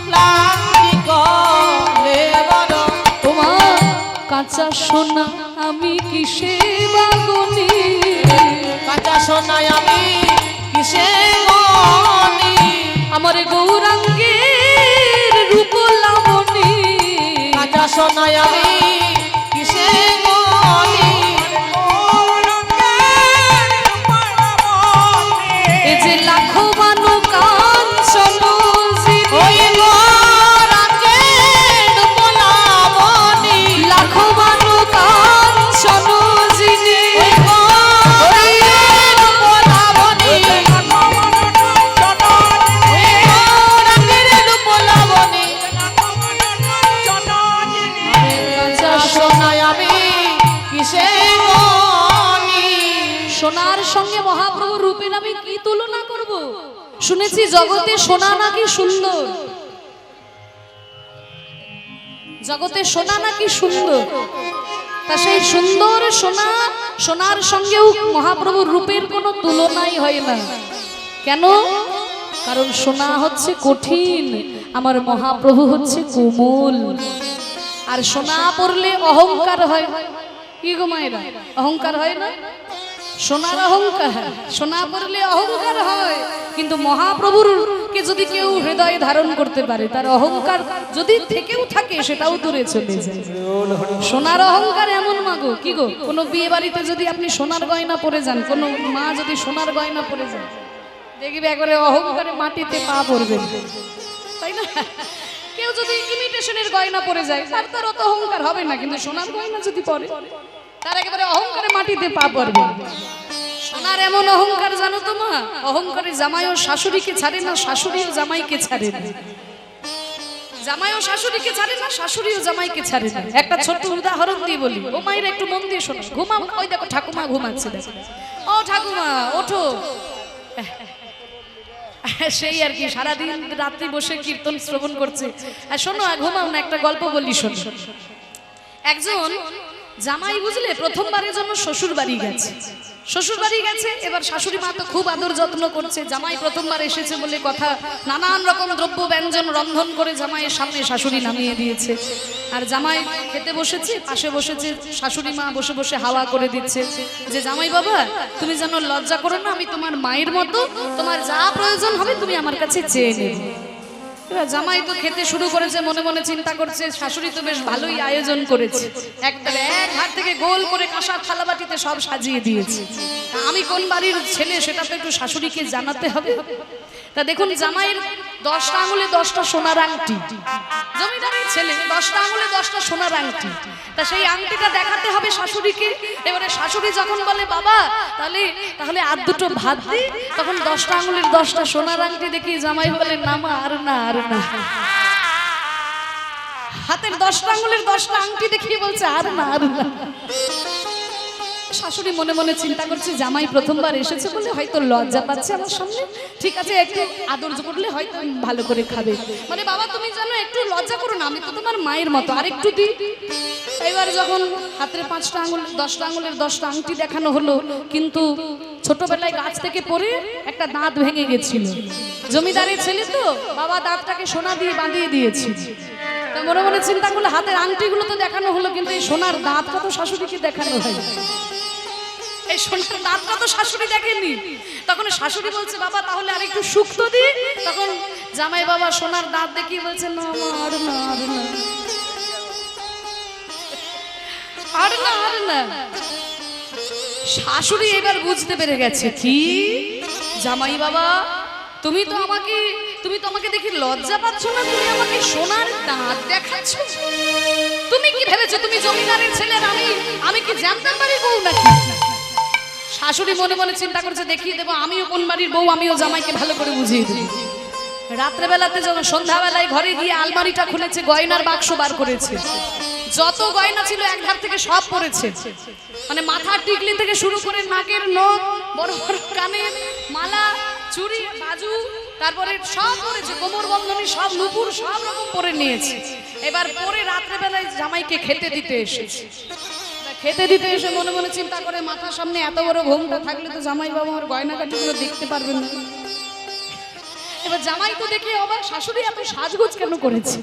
ক্লান্তি কলেবর। তোমার কাঁচা সোনা আমি কিসে বাগুনি, কাঁচা সোনায় আমি কিসে মনি, আমার গৌরাঙ্গের রূপ লাবণী। কাঁচা সোনায় আমি কিসে মনি, এ যে লাখো বানু কাঞ্চন ওই গোরাঙ্গের পোলাবনি, লাখো বানু কাঞ্চন যিনি, ওই গোরাঙ্গের পোলাবনি, ওই গোরাঙ্গের পোলাবনি। কাঁচা সোনায় আমি কিসে মনি, সোনার সঙ্গে মহাপ্রভুর রূপের আমি কি তুলনা করব? শুনেছি জগতে সোনা নাকি সুন্দর, জগতে সোনা নাকি সুন্দর। তা সেই সুন্দর সোনা, সোনার সঙ্গেও মহাপ্রভুর রূপের কোনো তুলনাই হয় না। কেন? কারণ সোনা হচ্ছে কঠিন, আমার মহাপ্রভু হচ্ছে কোমল। আর সোনা পড়লে অহংকার হয়। কি গো মায়েরা, অহংকার হয় না? সোনার অহংকার, সোনা পড়লে অহংকার হয়। কিন্তু মহাপ্রভুর কে যদি কেউ হৃদয়ে ধারণ করতে পারে, তার অহংকার যদি থেকেও থাকে সেটাও দূরে চলে যায়। সোনার অহংকার এমন মাগো, কি গো, কোনো বিয়ে বাড়িতে যদি আপনি সোনার গয়না পরে যান, কোনো মা যদি সোনার গয়না পরে যান, দেখবে একবারে অহংকারে মাটিতে পা পড়বে, তাই না? কেউ যদি ইমিটেশনের গয়না পরে যায়, তার অত অহংকার হবে না। কিন্তু সোনার গয়না যদি পরে, তার একেবারে অহংকারে মাটিতে পা পড়বে। সোনার এমন অহংকার জানো তো মা, অহংকারে জামাইও শাশুড়িকে ছাড়ে না, শাশুড়িও জামাইকে ছাড়ে না। জামাইও শাশুড়িকে ছাড়ে না, শাশুড়িও জামাইকে ছাড়ে না। একটা ছোট্ট উদাহরণ দিয়ে বলি, ও মায়ের একটু মন দিয়ে শোনো। ঘুমাও, ওই দেখো ঠাকুমা ঘুমাচ্ছে, দেখো। ও ঠাকুমা ওঠো। সেই আর কি, সারাদিন রাত্রি বসে কীর্তন শ্রবণ করছে। আর শোনো, ঘুমাও না, একটা গল্প বলি শোনো। একজন জামাই বুঝলে প্রথমবারের জন্য শ্বশুর বাড়ি গেছে। শ্বশুর বাড়ি গেছে, এবার শাশুড়ি মা তো খুব আদর যত্ন করছে। জামাই প্রথমবার এসেছে বলে কথা, নানান রকম দ্রব্য ব্যঞ্জন রন্ধন করে জামাইয়ের সামনে শাশুড়ি নামিয়ে দিয়েছে। আর জামাই খেতে বসেছে, পাশে বসেছে শাশুড়ি মা, বসে বসে হাওয়া করে দিচ্ছে যে জামাই বাবা তুমি যেন লজ্জা করো না, আমি তোমার মায়ের মতো, তোমার যা প্রয়োজন হবে তুমি আমার কাছে চেয়ে নেবে। এবার জামাই তো খেতে শুরু করেছে, মনে মনে চিন্তা করছে শাশুড়ি তো বেশ ভালোই আয়োজন করেছে, এক হাত থেকে গোল করে কাঁসার থালা বাটিতে সব সাজিয়ে দিয়েছে। আমি কোন বাড়ির ছেলে সেটা তো একটু শাশুড়িকে জানাতে হবে। তা দেখুন জামাইয়ের 10টা আঙুলে 10টা সোনার আংটি, জমিদারের ছেলে 10টা আঙুলে 10টা সোনার আংটি। তা সেই আংটিটা দেখাতে হবে শাশুড়িকে। এবারে শাশুড়ি যখন বলে বাবা তাহলে আর দুটো ভাত দিই, তখন 10টা আঙুলের 10টা সোনার আংটি দেখি জামাই বলে না মা, আর না আর না। হাতের 10টা আঙুলের 10টা আংটি দেখিয়ে বলছে আর না আর না। শাশুড়ি মনে মনে চিন্তা করছে জামাই প্রথমবার এসেছে বলে হয়তো লজ্জা পাচ্ছে আমার সামনে, ঠিক আছে একটু আদর করলে হয়তো ভালো করে খাবে। মানে বাবা তুমি জানো একটু লজ্জা করো না, আমি তো তোমার মায়ের মতো, আর একটু দিই। এবার যখন হাতের 5টা আঙুল 10টা আঙুলের 10টা আংটি দেখানো হলো, কিন্তু ছোটবেলায় গাছ থেকে পড়ে একটা দাঁত ভেঙে গেছিল। জমিদারের ছেলে তো, বাবা দাঁতটাকে সোনা দিয়ে বাঁধিয়ে দিয়েছে। তা মনে মনে চিন্তা করলে হাতের আংটিগুলো তো দেখানো হলো, কিন্তু এই সোনার দাঁতটা তো শাশুড়িকে দেখানো হয়, এই সোনার দাঁতটা তো শাশুড়ি দেখেনি। তখন শাশুড়ি বলছে বাবা তাহলে আর একটু শুক্তো দি। তখন জামাই বাবা সোনার দাঁত দেখিয়ে বলছে না আর না আর না আর না আর না। শাশুড়ি এবার বুঝতে পেরে গেছে কি জামাই বাবা তুমি তো আমাকে দেখি লজ্জা পাচ্ছ না, তুমি আমাকে সোনার দাঁত দেখাচ্ছ। তুমি কি ভেবেছো তুমি জমিদারের ছেলে, আমি কি জানতে পারি বউ নাকি? শাশুড়ি মনে মনে চিন্তা করছে দেখিয়ে দেবো আমিও কোন বাড়ির বউ, আমিও জামাইকে ভালো করে বুঝিয়ে দেবো। রাত্রেবেলাতে যখন সন্ধ্যাবেলায় ঘরে গিয়ে আলমারিটা খুলেছে, গয়নার বাক্স বার করেছে, যত গয়না ছিল এক ধার থেকে সব পড়েছে। মানে মাথার টিকলি থেকে শুরু করে নাকের নখ, বড় বড় কানের মালা, চুড়ি, বাজু, তারপরে সব পড়েছে, কোমর বন্ধনী সব, নুপুর সব রকম পরে নিয়েছে। এবার পরে রাত্রেবেলায় জামাইকে খেতে দিতে এসেছে। খেতে দিতে এসে মনে মনে চিন্তা করে মাথার সামনে এত বড় ঘোমটা থাকলে তো জামাই বাবা আমার গয়নাকাটিগুলো দেখতে পারবেন না। এবার জামাই তো দেখে অবাক, শাশুড়ি এত সাজগোজ কেন করেছে।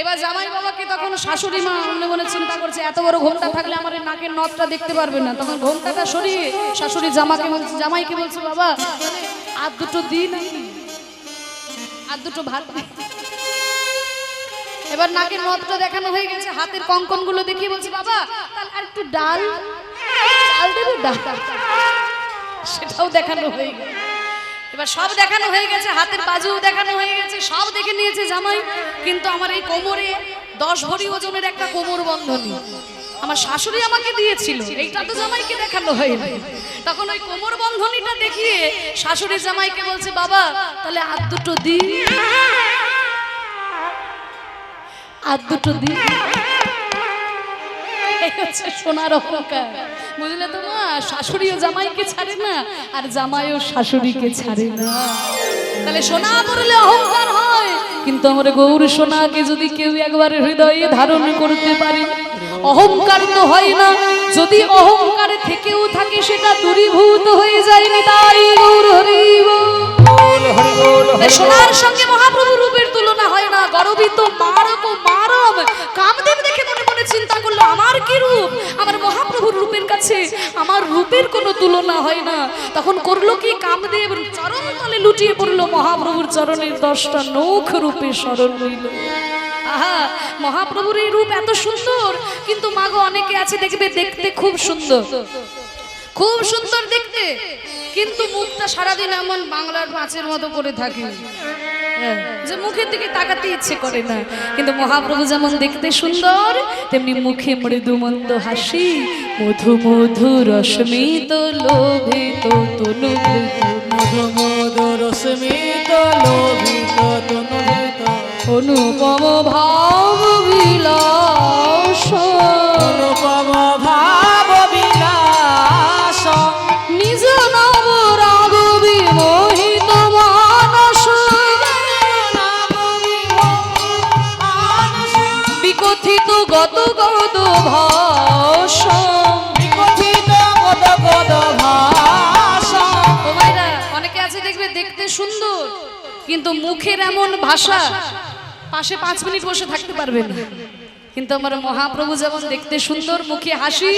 এবার জামাই বাবাকে তখন শাশুড়ি মা মনে মনে চিন্তা করছে এত বড় ঘোমটা থাকলে আমার নাকের নথটা দেখতে পারবে না। তখন ঘোমটাটা সরিয়ে শাশুড়ি জামাইকে বলছে বাবা আর দুটো দিন, আর দুটো ভাত। এবার নাকের নথটা দেখানো হয়ে গেছে, হাতের কঙ্কন গুলো দেখিয়ে বলছে বাবা তাহলে আর একটু ডাল দেবে, ডাল। সেটাও দেখানো হয়ে গেছে। এবার সব দেখানো হয়ে গেছে, হাতের বাজুও দেখানো হয়ে গেছে, সব দেখে নিয়েছে জামাই। কিন্তু আমার এই কোমরে 10 ভরি ওজনের একটা কোমর বন্ধনী আমার শাশুড়ি আমাকে দিয়েছিল, এইটা তো জামাইকে দেখানো হয়নি। তখন ওই কোমর বন্ধনীটা দেখিয়ে শাশুড়ি জামাইকে বলছে বাবা তাহলে আর দুটো দিন, আর দুটো দিন। সোনার অহংকার, বুঝলে তো মা, শাশুড়িও জামাইকে ছাড়ে না আর জামাইও শাশুড়িকে ছাড়ে না। তাহলে সোনা পড়লে অহংকার হয়, কিন্তু আমার গৌর সোনাকে যদি কেউ একবার হৃদয়ে ধারণ করতে পারে অহংকার তো হয় না। যদি অহংকারে থেকেও থাকে সেটা দূরীভূত হয়ে যায়নি। তাই গৌর হরিব সোনার সঙ্গে মহাপ্রভু রূপের তুলনা হয় না। গর্বিত মারক মারব কামদেব দেখে মনে মনে চিন্তা করলো আমার কি রূপ, আমার মহাপ্রভুর রূপের কাছে আমার রূপের কোনো তুলনা হয় না। তখন করলো কি কামদেব চরণ তলে লুটিয়ে পড়লো, মহাপ্রভুর চরণের 10টা নখ রূপে শরণ হইল। আহা মহাপ্রভুর এই রূপ এত সুন্দর, কিন্তু মাগো অনেকে আছে দেখবে দেখতে খুব সুন্দর, খুব সুন্দর দেখতে, কিন্তু মুখটা সারাদিন এমন বাংলার মাছের মতো করে থাকে যে মুখের দিকে তাকাতে ইচ্ছে করে না। কিন্তু মহাপ্রভু যেমন দেখতে সুন্দর তেমনি মুখে মৃদু মন্দ হাসি, মধু মধু রশ্মিত লোভিত তনু, মধু মধু রশ্মিত লোভিত তনু, অনুপম ভাব বিলাস, অনুপম ভাব বিলাস, নিজ নব রাগ বিমোহিত মানস, বিকথিত গত গত ভাষ, বিকথিত গদ গদ ভাষ। ও ভাইরা অনেকে আছে দেখবে দেখতে সুন্দর কিন্তু মুখের এমন ভাষা পাশে 5 মিনিট বসে থাকতে পারবে না। কিন্তু আমার মহাপ্রভু যেমন দেখতে সুন্দর, মুখে হাসি,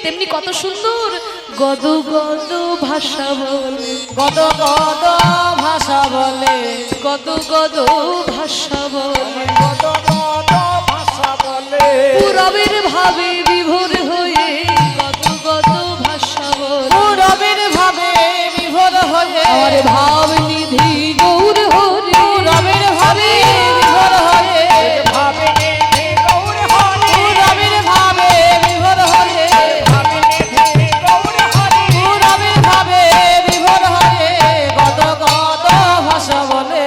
তেমনি কত সুন্দর গদ গদ ভাষা বলে, গদ গদ ভাষা বলে, গদ গদ ভাষা বলে, গদ গদ ভাষা বলে, পুরবের ভাবে বিভোর হয়ে গদ গদ ভাষা বলে, পুরবের ভাবে বিভোর হয়ে আমার ভাব নিধি গৌর হরি, পুরবের ভাবে বিভোর হয়ে ভাবে নিধি গৌর হরি, পুরবের ভাবে বিভোর হয়ে ভাবে নিধি গৌর হরি, পুরবের ভাবে বিভোর হয়ে গদ গদ ভাষা বলে।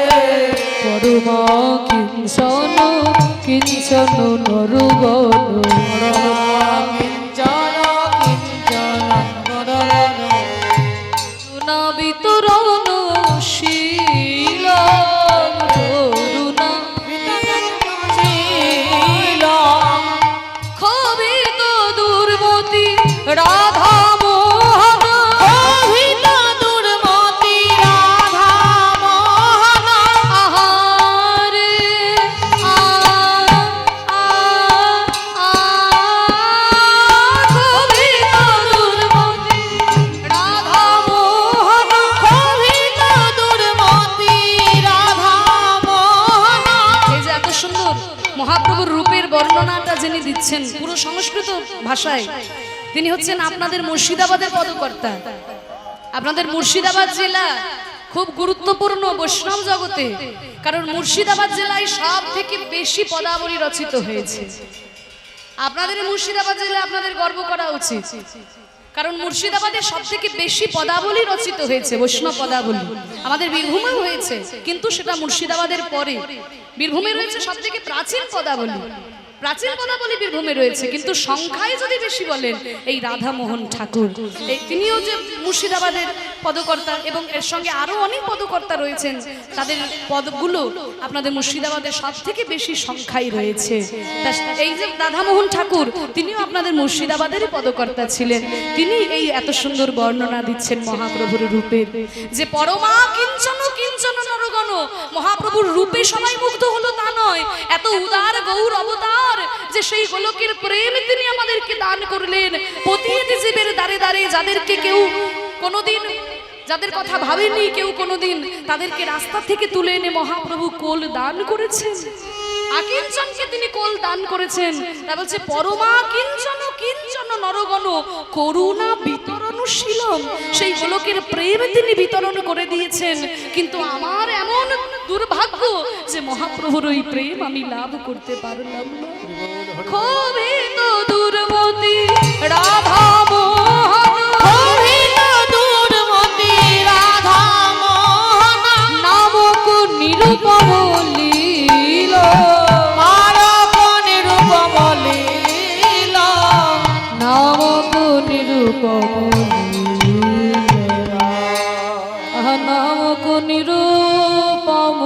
পরমা কিঞ্চন কিঞ্চন নরগণ, কিঞ্চন কিঞ্চন লিখছেন পুরো সংস্কৃত ভাষায়, তিনি হচ্ছেন আপনাদের মুর্শিদাবাদের পদকর্তা। আপনাদের মুর্শিদাবাদ জেলা খুব গুরুত্বপূর্ণ বৈষ্ণব জগতে, কারণ মুর্শিদাবাদ জেলায় সব থেকে বেশি পদাবলী রচিত হয়েছে। আপনাদের মুর্শিদাবাদ জেলায় আপনাদের গর্ব করা উচিত, কারণ মুর্শিদাবাদে সব থেকে বেশি পদাবলী রচিত হয়েছে, বৈষ্ণব পদাবলী। আমাদের বীরভূমেও হয়েছে, কিন্তু সেটা মুর্শিদাবাদের পরে। বীরভূমে রয়েছে সব থেকে প্রাচীন পদাবলী, প্রাচীন পদাবলী বীরভূমে রয়েছে, কিন্তু সংখ্যায় যদি বেশি বলেন এই রাধামোহন ঠাকুর, তিনিও যে মুর্শিদাবাদের পদকর্তা, এবং এর সঙ্গে আরো অনেক পদকর্তা রয়েছেন, তাদের পদগুলো আপনাদের মুর্শিদাবাদের সব থেকে বেশি সংখ্যায় রয়েছে। এই যে রাধামোহন ঠাকুর, তিনিও আপনাদের মুর্শিদাবাদেরই পদকর্তা ছিলেন। তিনি এই এত সুন্দর বর্ণনা দিচ্ছেন মহাপ্রভুর রূপের, যে পরমা কিঞ্চন কিঞ্চন নরগণ। মহাপ্রভুর রূপে সবাই মুগ্ধ হলো তা নয়, এত উদার গৌর অবতার যে সেই গোলকের প্রেম তিনি আমাদেরকে দান করলেন। পতিত জীবের দ্বারে দ্বারে যাদেরকে কেউ কোনোদিন, যাদের কথা ভাবেনি কেউ কোনোদিন, তাদেরকে রাস্তা থেকে তুলে এনে মহাপ্রভু কোল দান করেছেন। আকিঞ্চনকে তিনি কোল দান করেছেন। তা বলছে পরমা কিঞ্চন কিঞ্চন নরগণ করুণা বিতরণশীলম। সেই গোলকের প্রেম তিনি বিতরণ করে দিয়েছেন, কিন্তু আমার এমন দুর্ভাগ্য যে মহাপ্রভুর ওই প্রেম আমি লাভ করতে পারলাম না। খুবই তো দুর্মতি রাধা মোহন, খুবই তো দুর্মতি রাধা মোহন, নামক নিরূপম লীল, মারক নিরূপম লীল, নামক নিরূপম লীলা, নামক নিরূপম